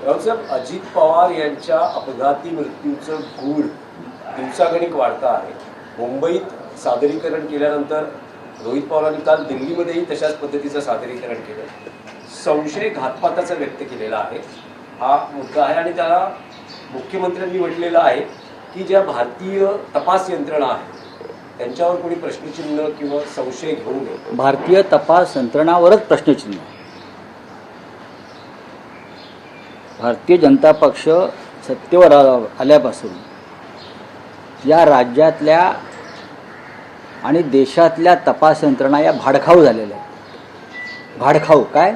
रावसाहेब, अजित पवार यांच्या अपघाती मृत्यूचं गूढ दिवसागणिक वाढतं आहे. मुंबईत सादरीकरण केल्यानंतर रोहित पवारांनी काल दिल्लीमध्येही तशाच पद्धतीचं सादरीकरण केलं. संशय घातपाताचा व्यक्त केलेला आहे हा मुद्दा आहे आणि त्याला मुख्यमंत्र्यांनी म्हटलेलं आहे की ज्या भारतीय तपास यंत्रणा आहे त्यांच्यावर कोणी प्रश्नचिन्ह किंवा संशय घेऊ नये. भारतीय तपास यंत्रणावरच प्रश्नचिन्ह. भारतीय जनता पक्ष सत्तेवर आल्यापासून या राज्यातल्या आणि देशातल्या तपास यंत्रणा या भाडखाऊ झालेल्या आहेत. भाडखाऊ काय?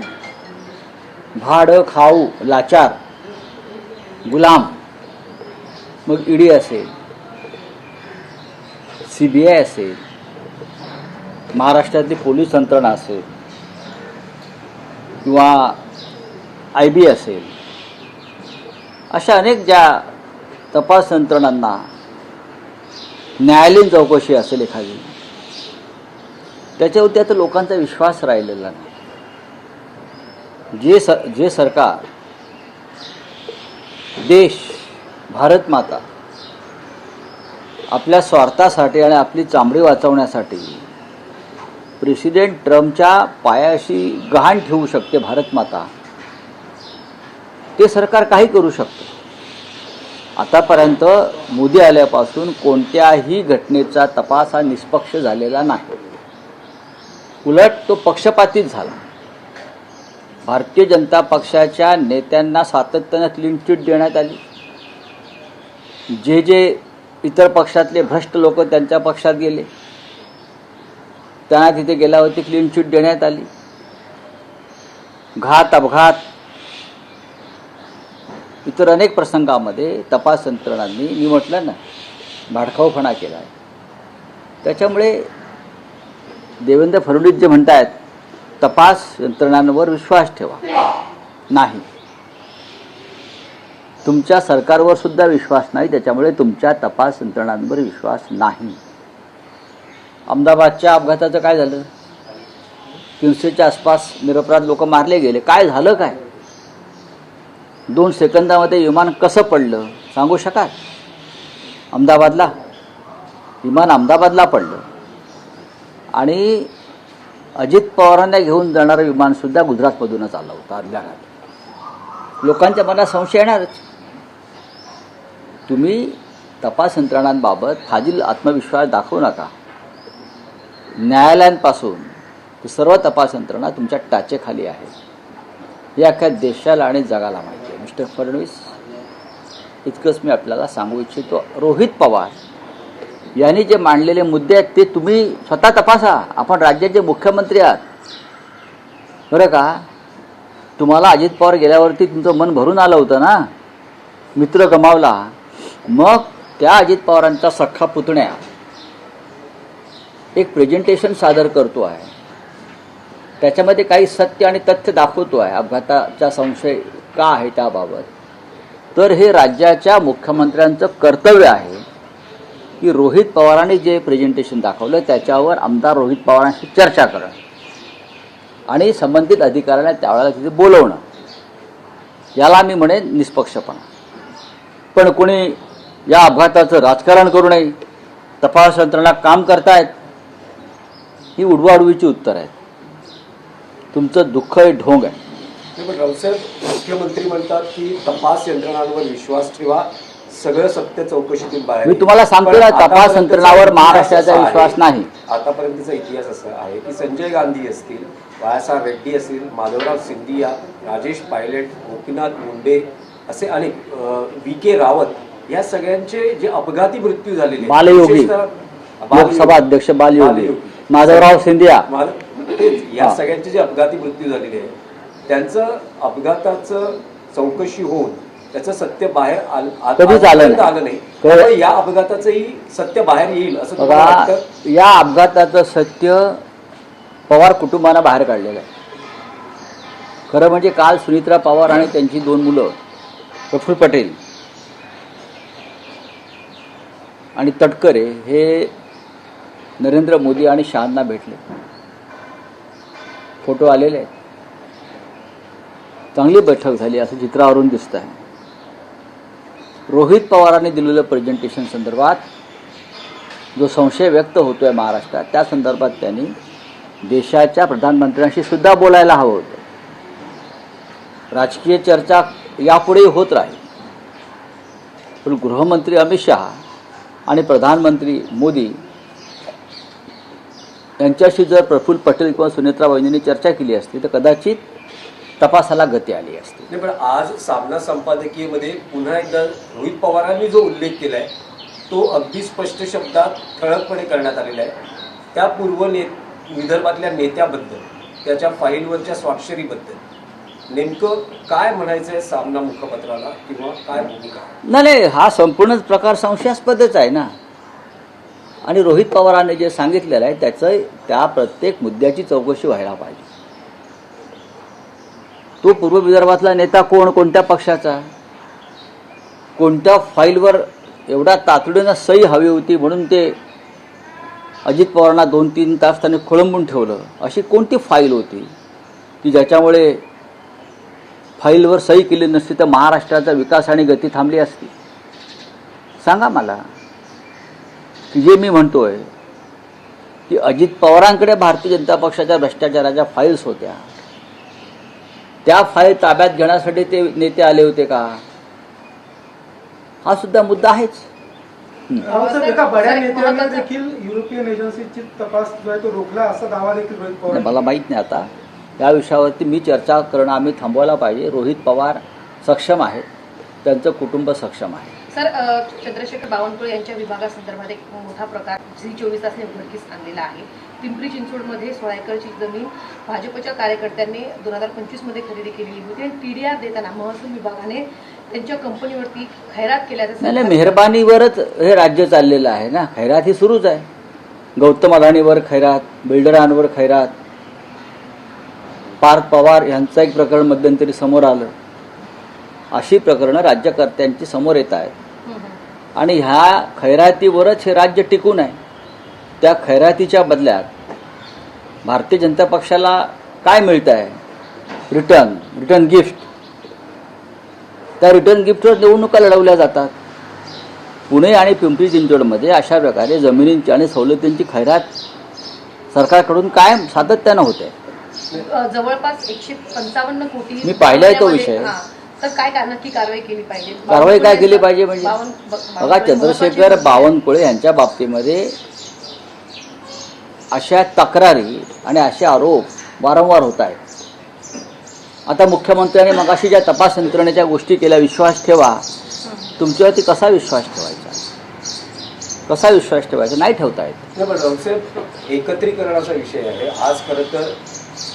भाड खाऊ, लाचार, गुलाम. मग ईडी असेल, CBI असेल, महाराष्ट्रातली पोलीस यंत्रणा असेल किंवा IB असेल, अशा अनेक ज्या तपास यंत्रणांना न्यायालयीन चौकशी असेल एखादी, त्याच्यावरती आता लोकांचा विश्वास राहिलेला नाही. जे सरकार देश, भारत माता आपल्या स्वार्थासाठी आणि आपली चामडी वाचवण्यासाठी प्रेसिडेंट ट्रम्पच्या पायाशी गहाण ठेवू शकते भारत माता, ते सरकार काही करू शकतं. आतापर्यंत मोदी आल्यापासून कोणत्याही घटनेचा तपास हा निष्पक्ष झालेला नाही. उलट तो पक्षपातीच झाला. भारतीय जनता पक्षाच्या नेत्यांना सातत्यानं क्लीन चिट देण्यात आली. जे इतर पक्षातले भ्रष्ट लोक त्यांच्या पक्षात गेले त्यांना तिथे गेल्यावरती क्लीन चिट देण्यात आली. घात, अपघात, इतर अनेक प्रसंगामध्ये तपास यंत्रणांनी, मी म्हटलं ना, भाडखाऊपणा केला आहे. त्याच्यामुळे देवेंद्र फडणवीस जे म्हणतायत तपास यंत्रणांवर विश्वास ठेवा, नाही, तुमच्या सरकारवर सुद्धा विश्वास नाही, त्याच्यामुळे तुमच्या तपास यंत्रणांवर विश्वास नाही. अहमदाबादच्या अपघाताचं काय झालं? 300च्या आसपास निरपराध लोक मारले गेले. काय झालं? काय 2 सेकंदामध्ये विमान कसं पडलं सांगू शकाल? अहमदाबादला विमान अहमदाबादला पडलं आणि अजित पवारांना घेऊन जाणारं विमानसुद्धा गुजरातमधूनच आलं होतं आदल्या काळात. लोकांच्या मनात संशय येणारच. तुम्ही तपास यंत्रणांबाबत फाजील आत्मविश्वास दाखवू नका. न्यायालयांपासून सर्व तपास यंत्रणा तुमच्या टाचेखाली आहे हे अख्ख्या देशाला आणि जगाला माहिती आहे. मिस्टर फडणवीस, इतकंच मी आपल्याला सांगू इच्छितो. रोहित पवार यांनी जे मांडलेले मुद्दे आहेत ते तुम्ही स्वतः तपासा. आपण राज्याचे मुख्यमंत्री आहात, बरं का? तुम्हाला अजित पवार गेल्यावरती तुमचं मन भरून आलं होतं ना, मित्र गमावला. मग त्या अजित पवारांचा सख्खा पुतण्या एक प्रेझेंटेशन सादर करतो आहे, त्याच्यामध्ये काही सत्य आणि तथ्य दाखवतो आहे अपघाताचा संशय का आहे त्याबाबत. तर हे राज्याच्या मुख्यमंत्र्यांचं कर्तव्य आहे की रोहित पवारांनी जे प्रेझेंटेशन दाखवलं त्याच्यावर आमदार रोहित पवारांशी चर्चा करणं आणि संबंधित अधिकाऱ्यांना त्यावेळेला तिथे बोलवणं, याला मी म्हणेन निष्पक्षपणा. पण कोणी या अपघाताचं राजकारण करू नये, तपास यंत्रणा काम करतायत, ही उडवाउडवीची उत्तर आहेत. तुमचं दुःख हे ढोंग आहे. पण रावसाहेब, मुख्यमंत्री म्हणतात की तपास यंत्रणांवर विश्वास ठेवा, सगळं सत्य चौकशीतून बाहेर. मी तुम्हाला सांगतो ना, तपास यंत्रणावर महाराष्ट्राचा विश्वास नाही. आतापर्यंतचा इतिहास असा आहे की संजय गांधी असतील, वायासाहेब रेड्डी असतील, माधवराव सिंधिया, राजेश पायलट, गोपीनाथ मुंडे असे अनेक, VK रावत, या सगळ्यांचे जे अपघाती मृत्यू झालेले, बालयोगी, लोकसभा अध्यक्ष बालयोगी, माधवराव सिंधिया, या सगळ्यांचे जे अपघाती मृत्यू झालेले आहेत त्यांचं अपघाताचं चौकशी होऊन त्याचं सत्य बाहेर कधीच आलं नाही. या अपघाताचंही सत्य बाहेर येईल असं तुम्हाला वाटतं? या अपघाताचं सत्य पवार कुटुंबानं बाहेर काढलेलं आहे. खरं म्हणजे काल सुनित्रा पवार आणि त्यांची 2 मुलं प्रफुल्ल पटेल आणि तटकरे हे नरेंद्र मोदी आणि शहांना भेटले फोटो आलेले आहेत. चांगली बैठक झाली असं चित्रावरून दिसत आहे. रोहित पवारांनी दिलेलं प्रेझेंटेशन संदर्भात जो संशय व्यक्त होतोय महाराष्ट्रात, त्या संदर्भात त्यांनी देशाच्या प्रधानमंत्र्यांशी सुद्धा बोलायला हवं होतं. राजकीय चर्चा यापुढे होत राहील, पण गृहमंत्री अमित शहा आणि प्रधानमंत्री मोदी यांच्याशी जर प्रफुल्ल पटेल किंवा सुनेत्रा वहिनींनी चर्चा केली असती तर कदाचित तपासाला गती आली असती. नाही, पण आज सामना संपादकीयमध्ये पुन्हा एकदा रोहित पवारांनी जो उल्लेख केलाय तो अगदी स्पष्ट शब्दात ठळकपणे करण्यात आलेला आहे. त्या विदर्भातल्या नेत्याबद्दल, त्याच्या फाईलवरच्या स्वाक्षरीबद्दल नेमकं काय म्हणायचं आहे सामना मुखपत्राला, किंवा काय भूमिका? नाही, हा संपूर्णच प्रकार संशयास्पदच आहे ना. आणि रोहित पवारांनी जे सांगितलेलं आहे त्या प्रत्येक मुद्द्याची चौकशी व्हायला पाहिजे. तो पूर्व विदर्भातला नेता कोण, कोणत्या पक्षाचा, कोणत्या फाईलवर एवढा तातडीनं सही हवी होती म्हणून ते अजित पवारांना 2-3 तास त्यांनी खोळंबून ठेवलं, अशी कोणती फाईल होती की ज्याच्यामुळे फाईलवर सही केली नसती तर महाराष्ट्राचा विकास आणि गती थांबली असती? सांगा मला. की जे मी म्हणतोय की अजित पवारांकडे भारतीय जनता पक्षाच्या भ्रष्टाचाराच्या फाईल्स होत्या, त्या फाईल ताब्यात घेण्यासाठी ते नेते आले होते का? हा सुद्धा मुद्दा आहेच. एका बड्या नेत्याने देखील युरोपियन एजन्सीची तपास जो आहे तो रोखला असा दावा देखील रोहित पवार. मला माहीत नाही आता त्या विषयावरती मी चर्चा करणं आम्ही थांबवायला पाहिजे. रोहित पवार सक्षम आहेत, त्यांचं कुटुंब सक्षम आहे. सर, चंद्रशेखर बावनकुळे यांच्या विभागासंदर्भात एक मोठा प्रकार झी24 तासने उघडकीस आणलेला आहे. पिंपरी चिंचवडमध्ये 16 एकरची जमीन भाजपच्या कार्यकर्त्यांनी 2025 मध्ये खरेदी केलेली होती आणि TDR देताना महसूल विभागाने त्यांच्या कंपनीवरती खैरात केल्याचं. नाही, मेहरबानीवरच हे राज्य चाललेलं आहे ना. खैरात ही सुरूच आहे. गौतम अदानीवर खैरात, बिल्डरांवर खैरात. पार्थ पवार यांचं एक प्रकरण मध्यंतरी समोर आलं. अशी प्रकरणं राज्यकर्त्यांची समोर येत आहेत आणि ह्या खैरातीवरच हे राज्य टिकून आहे. त्या खैरातीच्या बदल्यात भारतीय जनता पक्षाला काय मिळतं आहे? Return gift. त्या रिटर्न गिफ्टवर निवडणुका लढवल्या जातात. पुणे आणि पिंपरी चिंचवडमध्ये अशा प्रकारे जमिनींची आणि सवलतींची खैरात सरकारकडून कायम सातत्यानं होते. जवळपास 155 कोटी मी पाहिलाय तो विषय. तर काय नक्की कारवाई केली पाहिजे? कारवाई काय केली पाहिजे म्हणजे बघा, चंद्रशेखर बावनकुळे यांच्या बाबतीमध्ये अशा तक्रारी आणि असे आरोप वारंवार होत आहेत. आता मुख्यमंत्र्यांनी मगाशी ज्या तपास यंत्रणेच्या गोष्टी केल्या, विश्वास ठेवा, तुमच्यावरती कसा विश्वास ठेवायचा? नाही ठेवता येत. नाही, पण रावसाहेब, एकत्रीकरणाचा विषय आहे. आज खरं तर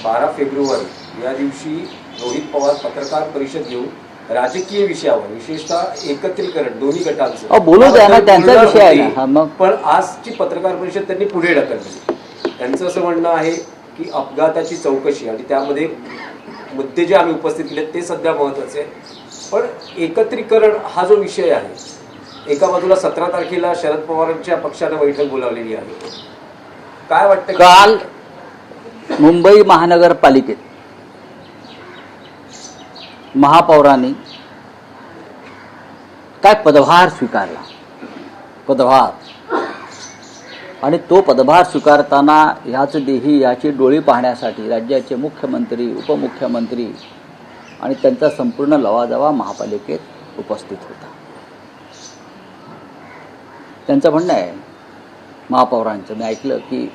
12 फेब्रुवारी या दिवशी रोहित पवार पत्रकार परिषद घेऊन राजकीय विषयावर, विशेषतः एकत्रीकरण दोन्ही गटांचं बोलू द्या ना, त्यांचा विषय आहे ना. मग पण आजची पत्रकार परिषद त्यांनी पुढे ढकलली. त्यांचं असं म्हणणं आहे की अपघाताची चौकशी आणि त्यामध्ये मुद्दे जे आम्ही उपस्थित केले ते सध्या महत्त्वाचे आहे, पण एकत्रीकरण हा जो विषय आहे, एका बाजूला 17 तारखेला शरद पवारांच्या पक्षानं बैठक बोलावलेली आहे. काय वाटतं? काल मुंबई महानगरपालिकेत महापौरांनी काय पदभार स्वीकारला, आणि तो पदभार स्वीकारताना ह्याच देही याची डोळी पाहण्यासाठी राज्याचे मुख्यमंत्री, उपमुख्यमंत्री आणि त्यांचा संपूर्ण लवाजवा महापालिकेत उपस्थित होता. त्यांचं म्हणणं आहे महापौरांचं, मी ऐकलं की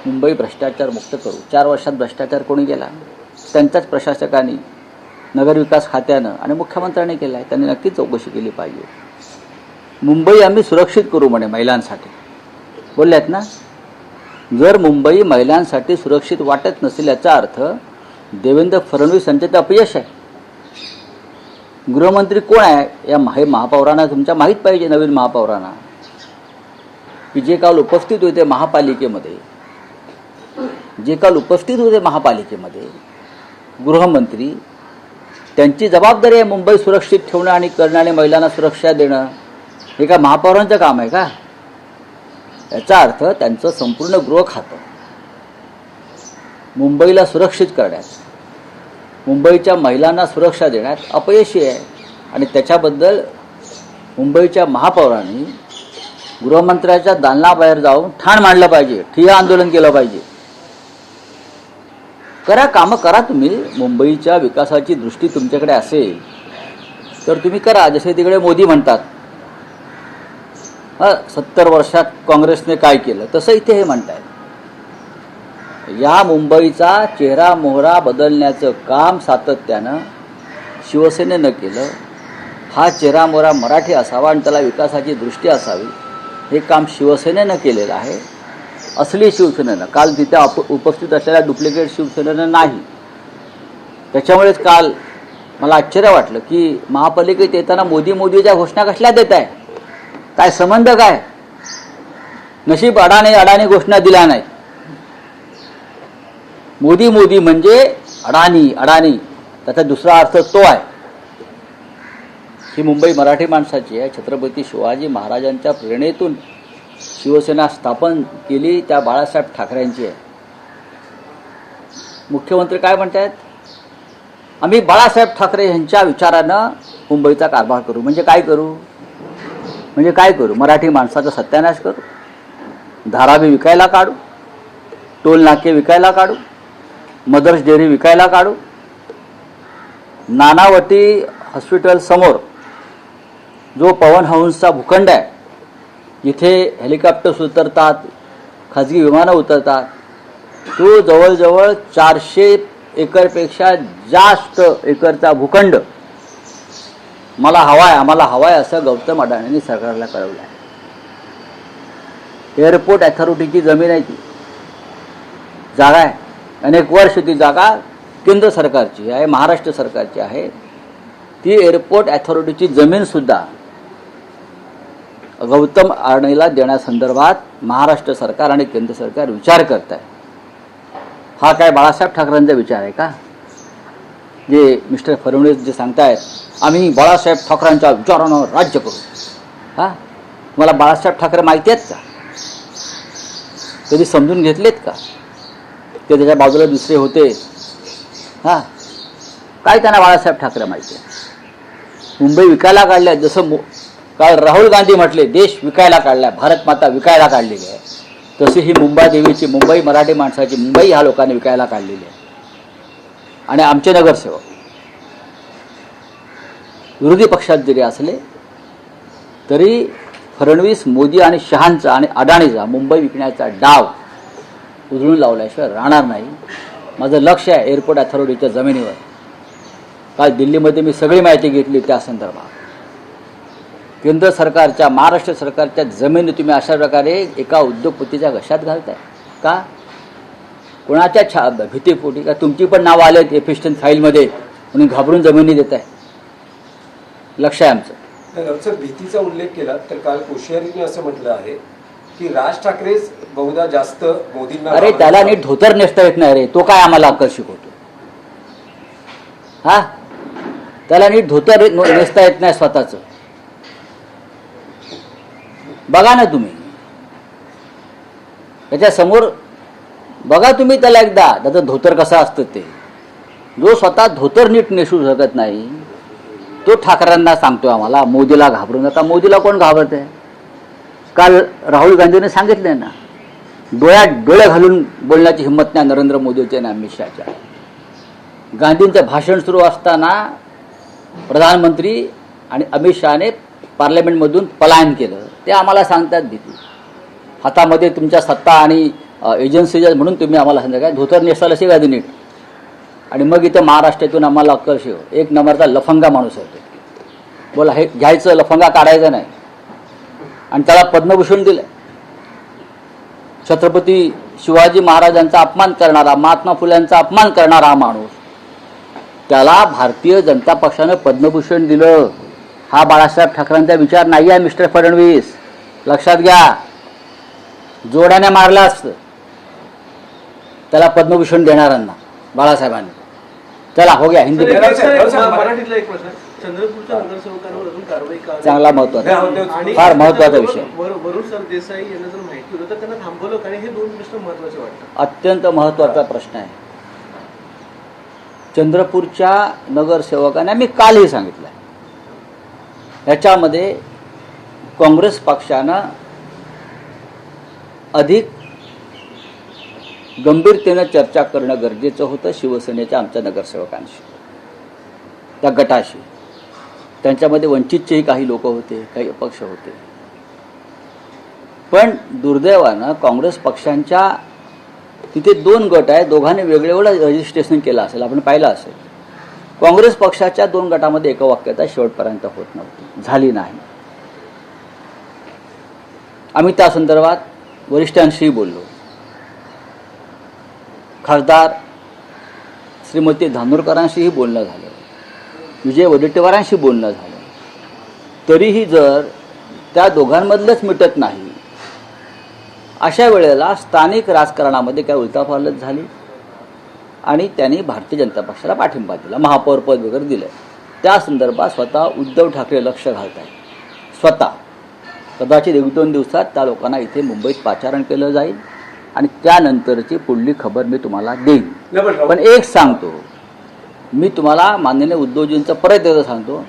मुंबई भ्रष्टाचार मुक्त करू. 4 वर्षात भ्रष्टाचार कोणी केला? त्यांच्याच प्रशासकांनी, नगरविकास खात्यानं आणि मुख्यमंत्र्यांनी केला आहे. त्यांनी नक्कीच चौकशी केली पाहिजे. मुंबई आम्ही सुरक्षित करू म्हणे महिलांसाठी, बोलल्यात ना. जर मुंबई महिलांसाठी सुरक्षित वाटत नसेल याचा अर्थ देवेंद्र फडणवीस यांचे ते अपयश आहे. गृहमंत्री कोण आहे या महापौरांना तुमच्या माहीत पाहिजे. नवीन महापौरांना की जे काल उपस्थित होते महापालिकेमध्ये गृहमंत्री, त्यांची जबाबदारी आहे मुंबई सुरक्षित ठेवणं आणि करणं आणि महिलांना सुरक्षा देणं. हे का महापौरांचं काम आहे का? याचा अर्थ त्यांचं संपूर्ण गृह खातं मुंबईला सुरक्षित करण्यात, मुंबईच्या महिलांना सुरक्षा देण्यात अपयशी आहे. आणि त्याच्याबद्दल मुंबईच्या महापौरांनी गृहमंत्र्याच्या दालनाबाहेर जाऊन ठाण मांडलं पाहिजे, ठिय्या आंदोलन केलं पाहिजे. करा, कामं करा. तुम्ही मुंबईच्या विकासाची दृष्टी तुमच्याकडे असेल तर तुम्ही करा, जसे तिकडे मोदी म्हणतात 70 वर्षात काँग्रेसने काय केलं, तसं इथे हे म्हणतायत. या मुंबईचा चेहरा मोहरा बदलण्याचं काम सातत्यानं शिवसेनेनं केलं. हा चेहरा मोहरा मराठी असावा आणि त्याला विकासाची दृष्टी असावी, हे काम शिवसेनेनं केलेलं आहे. असली शिवसेनेनं, काल तिथे उपस्थित असलेल्या डुप्लिकेट शिवसेनेनं नाही. त्याच्यामुळेच काल मला आश्चर्य वाटलं की महापालिकेत येताना मोदीच्या घोषणा कसल्या देत आहे, काय संबंध काय. नशीब अडाणी घोषणा दिल्या नाही. मोदी म्हणजे अडाणी त्याचा दुसरा अर्थ तो आहे. ही मुंबई मराठी माणसाची आहे. छत्रपती शिवाजी महाराजांच्या प्रेरणेतून शिवसेना स्थापन केली, त्या बाळासाहेब ठाकरेंची आहे. मुख्यमंत्री काय म्हणतात, आम्ही बाळासाहेब ठाकरे यांच्या विचारानं मुंबईचा कारभार करू. म्हणजे काय करू, मराठी माणसाचा सत्यानाश करू, धारावी विकायला काढू, टोल नाके विकायला काढू, मदर्स डेअरी विकायला काढू. नानावटी हॉस्पिटल समोर जो पवन हंसचा भूखंड आहे, जिथे हेलिकॉप्टर्स उतरतात, खाजगी विमानं उतरतात, तो जवळजवळ 400 एकरपेक्षा जास्त एकरचा भूखंड आम्हाला हवाय असं गौतम अडाणींनी सरकारला कळवलं आहे. एअरपोर्ट अथॉरिटीची जमीन आहे, ती जागा आहे. अनेक वर्ष ती जागा केंद्र सरकारची आहे, महाराष्ट्र सरकारची आहे. ती एअरपोर्ट अथॉरिटीची जमीनसुद्धा गौतम अडाणीला देण्यासंदर्भात महाराष्ट्र सरकार आणि केंद्र सरकार विचार करत आहे. हा काय बाळासाहेब ठाकरेंचा विचार आहे का? जे मिस्टर फडणवीस जे सांगतायत आम्ही बाळासाहेब ठाकरेंच्या विचारानं राज्य करू. मला बाळासाहेब ठाकरे माहिती आहेत का? कधी समजून घेतलेत का? ते त्याच्या बाजूला दुसरे होते. काय त्यांना बाळासाहेब ठाकरे माहिती आहे? मुंबई विकायला काढल्या, जसं काल राहुल गांधी म्हटले देश विकायला काढलाय, भारत माता विकायला काढलेली आहे, तशी ही मुंबादेवीची, मुंबई मराठी माणसाची मुंबई ह्या लोकांनी विकायला काढलेली आहे. आणि आमचे नगरसेवक विरोधी पक्षात जरी असले तरी फडणवीस, मोदी आणि शहांचा आणि अडाणीचा मुंबई विकण्याचा डाव उधळून लावल्याशिवाय राहणार नाही. माझं लक्ष आहे एअरपोर्ट अथॉरिटीच्या जमिनीवर. काल दिल्लीमध्ये मी सगळी माहिती घेतली त्या संदर्भात. केंद्र सरकारच्या, महाराष्ट्र सरकारच्या जमिनी तुम्ही अशा प्रकारे एका उद्योगपतीच्या घशात घालताय का? कोणाच्या भीतीपोटी का? तुमची पण नावं आलेत एफिशियंट फाईलमध्ये, म्हणून घाबरून जमिनी देत आहे. लक्ष आहे आमचं. सर, भीतीचा उल्लेख केला तर काल कोश्यारीने असं म्हटलं आहे की राज ठाकरेच बहुधा जास्त मोदींना. अरे त्याला नीट धोतर नेसता येत नाही रे, तो काय आम्हाला अक्कल शिकवतो? त्याला नीट धोतर नेसता येत नाही स्वतःच. बघा ना तुम्ही त्याच्यासमोर, बघा तुम्ही त्याला एकदा, त्याचं धोतर कसं असतं ते. जो स्वतः धोतर नीट नेसू शकत नाही तो ठाकरेंना सांगतोय आम्हाला मोदीला घाबरू नका. मोदीला कोण घाबरत आहे? काल राहुल गांधीने सांगितलंय ना, डोळ्यात डोळे घालून बोलण्याची हिंमत नाही नरेंद्र मोदीच्या आणि अमित शहाच्या. गांधींचं भाषण सुरू असताना प्रधानमंत्री आणि अमित शहाने पार्लमेंटमधून पलायन केलं. ते आम्हाला सांगतात भीती. हातामध्ये तुमच्या सत्ता आणि एजन्सी म्हणून तुम्ही आम्हाला सांगता काय धोतर नेसायला शिका नीट. आणि मग इथं महाराष्ट्रातून आम्हाला अक्कल शिव. एक नंबरचा लफंगा माणूस आहे. बोला हे घ्यायचं, लफंगा काढायचा नाही. आणि त्याला पद्मभूषण दिलं. छत्रपती शिवाजी महाराजांचा अपमान करणारा, महात्मा फुल्यांचा अपमान करणारा हा माणूस, त्याला भारतीय जनता पक्षानं पद्मभूषण दिलं. हा बाळासाहेब ठाकरेंचा विचार नाही आहे मिस्टर फडणवीस, लक्षात घ्या. जोड्याने मारलं असतं त्याला पद्मभूषण देणाऱ्यांना बाळासाहेबांनी. चला हो गया हिंदी. मराठीतला एक प्रश्न, चंद्रपूरच्या नगरसेवकांवर अजून कारवाई का? चांगला महत्वाचा, फार महत्वाचा विषय. वरुण सरदेसाई यांना जर माहिती होतं तर त्यांना थांबवलं, कारण हे दोन प्रश्न महत्वाचे वाटतात. अत्यंत महत्वाचा प्रश्न आहे. चंद्रपूरच्या नगरसेवकांना मी कालही सांगितलं आहे, याच्यामध्ये काँग्रेस पक्षानं अधिक गंभीरतेनं चर्चा करणं गरजेचं होतं शिवसेनेच्या आमच्या नगरसेवकांशी, त्या गटाशी. त्यांच्यामध्ये वंचितचेही काही लोक होते, काही अपक्ष होते. पण दुर्दैवानं काँग्रेस पक्षांच्या तिथे 2 गट आहे, दोघांनी वेगवेगळं रजिस्ट्रेशन केलं असेल, आपण पाहिलं असेल. काँग्रेस पक्षाच्या 2 गटामध्ये एकवाक्यता शेवटपर्यंत होत नव्हती, झाली नाही. आम्ही त्या संदर्भात वरिष्ठांशीही बोललो. खासदार श्रीमती धानोरकरांशीही बोलणं झालं, विजय वडेट्टीवारांशी बोलणं झालं. तरीही जर त्या दोघांमधलंच मिटत नाही, अशा वेळेला स्थानिक राजकारणामध्ये काय उलथापालथ झाली आणि त्यांनी भारतीय जनता पक्षाला पाठिंबा दिला, महापौरपद वगैरे दिलं. त्या संदर्भात स्वतः उद्धव ठाकरे लक्ष घालत आहेत. स्वतः कदाचित 1-2 दिवसात त्या लोकांना इथे मुंबईत पाचारण केलं जाईल आणि त्यानंतरची पुढली खबर मी तुम्हाला देईन. पण एक सांगतो, मी तुम्हाला माननीय उद्धवजींचं परत एकदा सांगतो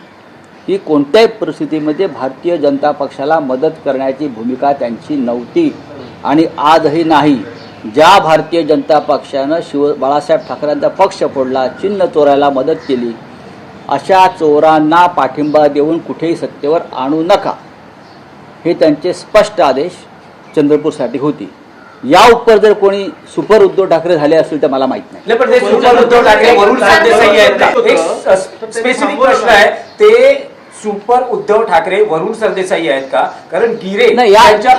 की कोणत्याही परिस्थितीमध्ये भारतीय जनता पक्षाला मदत करण्याची भूमिका त्यांची नव्हती आणि आजही नाही. ज्या भारतीय जनता पक्षानं बाळासाहेब ठाकरेंचा पक्ष फोडला, चिन्ह चोरायला मदत केली, अशा चोरांना पाठिंबा देऊन कुठेही सत्तेवर आणू नका, हे त्यांचे स्पष्ट आदेश चंद्रपूरसाठी होती. या उपर जर कोणी सुपर उद्धव ठाकरे झाले असतील तर मला माहित नाही. पण ते सुपर उद्धव ठाकरे वरुण सरदेसाई आहेत का? एक स्पेसिफिक प्रश्न आहे, ते सुपर उद्धव ठाकरे वरुण सरदेसाई आहेत का? कारण गिरे यांच्या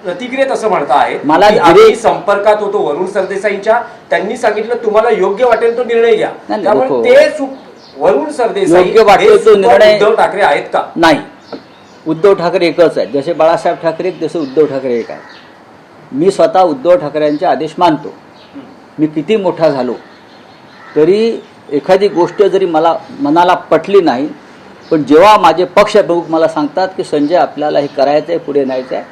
प्रतिक्रियेत असं म्हणता आहेत, मला आम्ही संपर्कात होतो वरुण सरदेसाईंच्या, त्यांनी सांगितलं तुम्हाला योग्य वाटेल तो निर्णय घ्या. त्यामुळे ते वरुण सरदेसाई योग्य वाटेल तो निर्णय उद्धव ठाकरे आहेत का? नाही. उद्धव ठाकरे एकच आहेत, जसे बाळासाहेब ठाकरे तसे उद्धव ठाकरे एक आहे. मी स्वतः उद्धव ठाकरेंचे आदेश मानतो. मी किती मोठा झालो तरी एखादी गोष्ट जरी मला मनाला पटली नाही, पण जेव्हा माझे पक्षप्रमुख मला सांगतात की संजय आपल्याला हे करायचं आहे, पुढे न्यायचं आहे,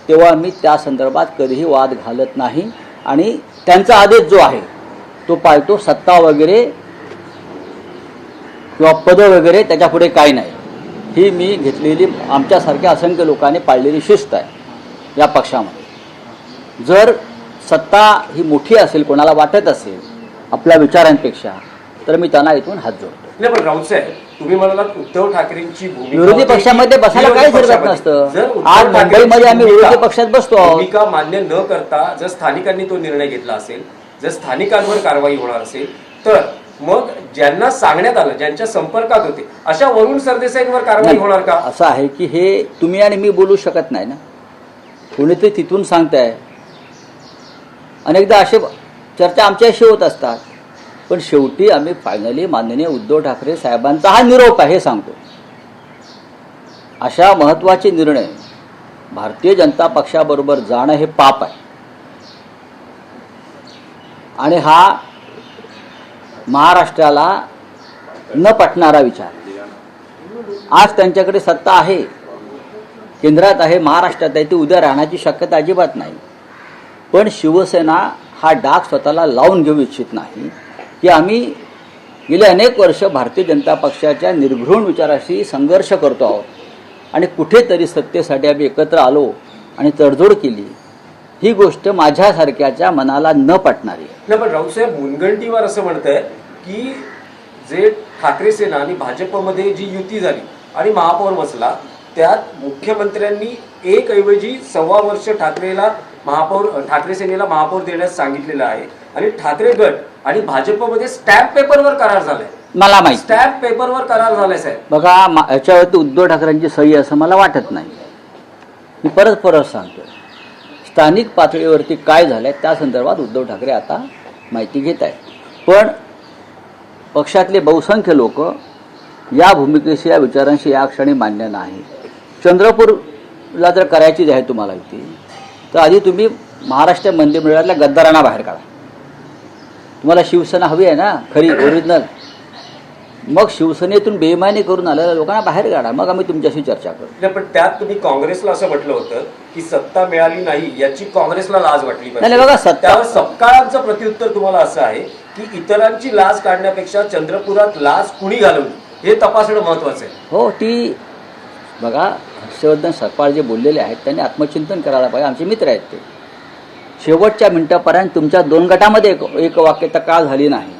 तेव्हा मी त्या संदर्भात कधीही वाद घालत नाही आणि त्यांचा आदेश जो आहे तो पाळतो. सत्ता वगैरे किंवा पदं वगैरे त्याच्यापुढे काही नाही, ही मी घेतलेली आमच्यासारख्या असंख्य लोकांनी पाळलेली शिस्त आहे या पक्षामध्ये. जर सत्ता ही मोठी असेल, कोणाला वाटत असेल आपल्या विचारांपेक्षा, तर मी त्यांना इथून हात जोडतो. नाही, पण राऊत साहेब तुम्ही म्हणालात उद्धव ठाकरेंची भूमिका विरोधी पक्षामध्ये बसायला काहीच हरकत नसतं. आज मुंबईमध्ये आम्ही विरोधी पक्षात बसतो आहोत. भूमिका मान्य न करता जर स्थानिकांनी तो निर्णय घेतला असेल, जर स्थानिकांवर कारवाई होणार असेल, तर मग ज्यांना सांगण्यात आलं, ज्यांच्या संपर्कात होते, अशा वरुण सरदेसाईंवर कारवाई होणार का? असं आहे की हे तुम्ही आणि मी बोलू शकत नाही ना, कोणीतरी तिथून सांगताय. अनेकदा असे चर्चा आमच्याशी होत असतात, पण शेवटी आम्ही फायनली माननीय उद्धव ठाकरे साहेबांचा हा निरोप आहे हे सांगतो. अशा महत्त्वाचे निर्णय भारतीय जनता पक्षाबरोबर जाणं हे पाप आहे आणि हा महाराष्ट्राला न पटणारा विचार. आज त्यांच्याकडे सत्ता आहे, केंद्रात आहे, महाराष्ट्रात आहे, ती उद्या राहण्याची शक्यता अजिबात नाही. पण शिवसेना हा डाग स्वतःला लावून घेऊ इच्छित नाही की आम्ही गेले अनेक वर्ष भारतीय जनता पक्षाच्या निर्घृण विचाराशी संघर्ष करतो आहोत आणि कुठेतरी सत्तेसाठी आम्ही एकत्र आलो आणि तडजोड केली. ही गोष्ट माझ्यासारख्याच्या मनाला न पटणारी आहे. नाही, पण राऊतसाहेब मुनगंटीवार असं म्हणतंय की जे ठाकरे सेना आणि भाजपमध्ये जी युती झाली आणि महापौर बसला, त्यात मुख्यमंत्र्यांनी 1 ऐवजी 1.25 वर्ष ठाकरे सेनेला महापौर देण्यास सांगितलेलं आहे आणि ठाकरे गट आणि भाजपमध्ये स्टॅम्प पेपरवर करार झालाय. मला माहिती, स्टॅम्प पेपरवर करार झालाय साहेब. बघा, याच्यावरती उद्धव ठाकरेंची सही असं मला वाटत नाही. मी परत सांगतो, स्थानिक पातळीवरती काय झालंय त्या संदर्भात उद्धव ठाकरे आता माहिती घेत आहेत. पण पक्षातले बहुसंख्य लोक या भूमिकेशी, या विचारांशी या क्षणी मान्य नाही. चंद्रपूरला जर करायची आहे तुम्हाला युती, तर आधी तुम्ही महाराष्ट्र मंत्रिमंडळातल्या गद्दारांना बाहेर काढा. तुम्हाला शिवसेना हवी आहे ना, खरी ओरिजिनल. मग शिवसेनेतून बेईमानी करून आलेल्या लोकांना बाहेर काढा, मग आम्ही तुमच्याशी चर्चा करू. नाही, पण त्यात तुम्ही काँग्रेसला असं म्हटलं होतं की सत्ता मिळाली नाही याची काँग्रेसला लाज वाटली नाही, बघा, त्यावर सपकाळांचं प्रत्युत्तर तुम्हाला असं आहे की इतरांची लाज काढण्यापेक्षा चंद्रपुरात लाज कुणी घालवली हे तपासणं महत्वाचं आहे. हो, ती बघा, हर्षवर्धन सपकाळ जे बोललेले आहेत त्यांनी आत्मचिंतन करायला पाहिजे. आमचे मित्र आहेत ते. शेवटच्या मिनिटापर्यंत तुमच्या 2 गटामध्ये एक वाक्यता का झाली नाही,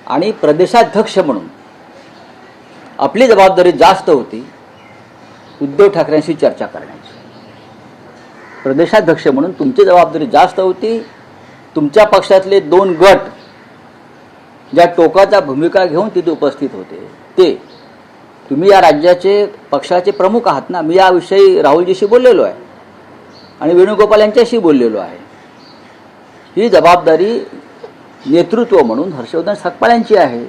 आणि प्रदेशाध्यक्ष म्हणून आपली जबाबदारी जास्त होती उद्धव ठाकरेंशी चर्चा करण्याची. प्रदेशाध्यक्ष म्हणून तुमची जबाबदारी जास्त होती. तुमच्या पक्षातले 2 गट ज्या टोकाचा भूमिका घेऊन तिथे उपस्थित होते ते, तुम्ही या राज्याचे पक्षाचे प्रमुख आहात ना. मी याविषयी राहुलजीशी बोललेलो आहे आणि वेणुगोपाल यांच्याशी बोललेलो आहे. ही जबाबदारी नेतृत्व म्हणून हर्षवर्धन सपकाळ यांची आहे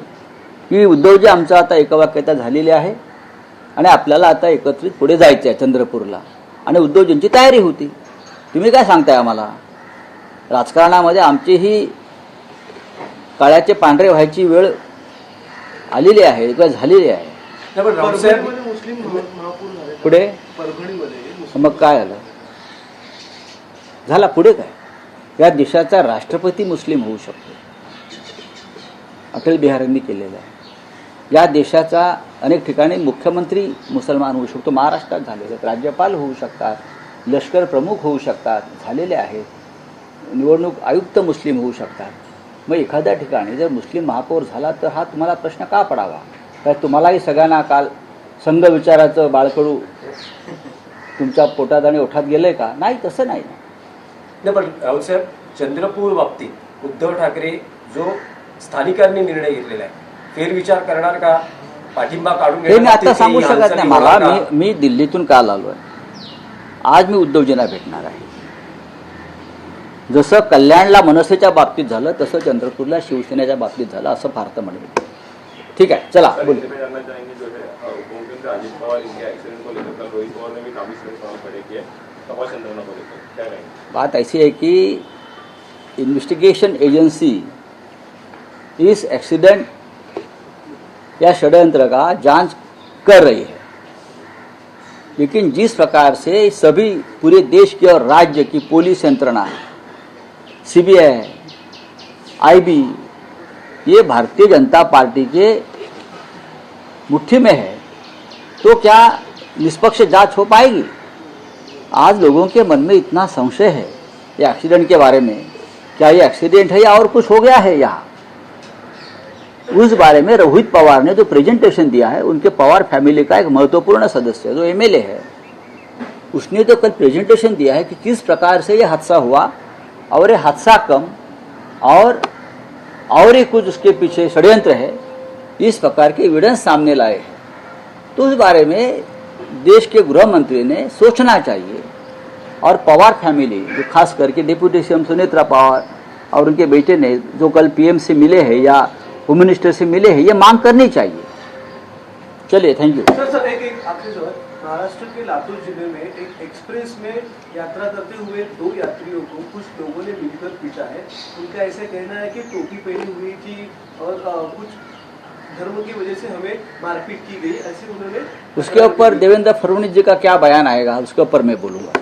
की उद्धवजी आमचं आता एकवाक्यता झालेली आहे आणि आपल्याला आता एकत्रित पुढे जायचं आहे चंद्रपूरला, आणि उद्धवजींची तयारी होती. तुम्ही काय सांगताय आम्हाला? राजकारणामध्ये आमचीही काळ्याचे पांढरे व्हायची वेळ आलेली आहे किंवा झालेली आहे. नाही, पण रावसाहेब परभणीमध्ये मुस्लिम महापूर झाले. पुढे परभणीमध्ये मग काय आलं? झाला पुढे काय? या देशाचा राष्ट्रपती मुस्लिम होऊ शकतो, अटल बिहारींनी केलेलं आहे. या देशाचा अनेक ठिकाणी मुख्यमंत्री मुसलमान होऊ शकतो, महाराष्ट्रात झालेले आहेत. राज्यपाल होऊ शकतात, लष्कर प्रमुख होऊ शकतात, झालेले आहेत. निवडणूक आयुक्त मुस्लिम होऊ शकतात. मग एखाद्या ठिकाणी जर मुस्लिम महापौर झाला तर हा तुम्हाला प्रश्न का पडावा? तर तुम्हालाही सगळ्यांना काल संघ विचाराचं बाळकडू तुमच्या पोटात आणि ओठात गेलंय का? नाही, तसं नाही. नाही, पण रावसाहेब चंद्रपूर बाबतीत उद्धव ठाकरे जो स्थानिकांनी निर्णय घेतलेला आहे, फेरविचार करणार का? पाठिंबा काढून हे मी आता सांगू घेण्याबाबतीत शकत नाही. ही मला हालचाली होणार का? मी दिल्लीतून काल आलो आहे. आज मी उद्धवजींना भेटणार आहे. जसं कल्याणला मनसेच्या बाबतीत झालं तसं चंद्रपूरला शिवसेनेच्या बाबतीत झालं असं भारत म्हणेल. ठीक आहे, चला बोलू. जानना चाहेंगे जो है उपमुख्यमंत्री अजित पवार इनके एक्सीडेंट को लेकर कल रोहित पवार ने भी काफी सारे सवाल खड़े किए तपास यंत्रणा को लेकर, क्या रहेंगे? बात ऐसी है कि इन्वेस्टिगेशन एजेंसी इस एक्सीडेंट या षड्यंत्र का जांच कर रही है, लेकिन जिस प्रकार से सभी पूरे देश की और राज्य की पुलिस यंत्रणा, सीबीआई, आईबी, ये भारतीय जनता पार्टी के मुट्ठी में है, तो क्या निष्पक्ष जांच हो पाएगी? आज लोगों के मन में इतना संशय है ये एक्सीडेंट के बारे में, क्या ये एक्सीडेंट है या और कुछ हो गया है यहाँ, उस बारे में रोहित पवार ने जो प्रेजेंटेशन दिया है, उनके पवार फैमिली का एक महत्वपूर्ण सदस्य जो एमएलए है, उसने तो कल प्रेजेंटेशन दिया है कि किस प्रकार से ये हादसा हुआ और ये हादसा कम और ही कुछ उसके पीछे षड्यंत्र है, इस प्रकार के एविडेंस सामने लाए हैं. तो उस बारे में देश के गृह मंत्री ने सोचना चाहिए, और पवार फैमिली जो खास करके डिप्टी सीएम सुनेत्रा पवार और उनके बेटे ने जो कल पीएम से मिले हैं या होम मिनिस्टर से मिले हैं, ये मांग करनी चाहिए. चलिए, थैंक यू. सर एक आखिरी सवाल. महाराष्ट्र के लातूर जिले में एक एक्सप्रेस में यात्रा करते हुए 2 यात्रियों को कुछ लोगों ने मिलकर पीटा है. उनका ऐसा कहना है कि टोपी पहनी हुई थी और कुछ धर्म की वजह से हमें मारपीट की गई, ऐसे उन्होंने. उसके ऊपर देवेंद्र फडणवीस जी का क्या बयान आएगा, उसके ऊपर मैं बोलूँगा.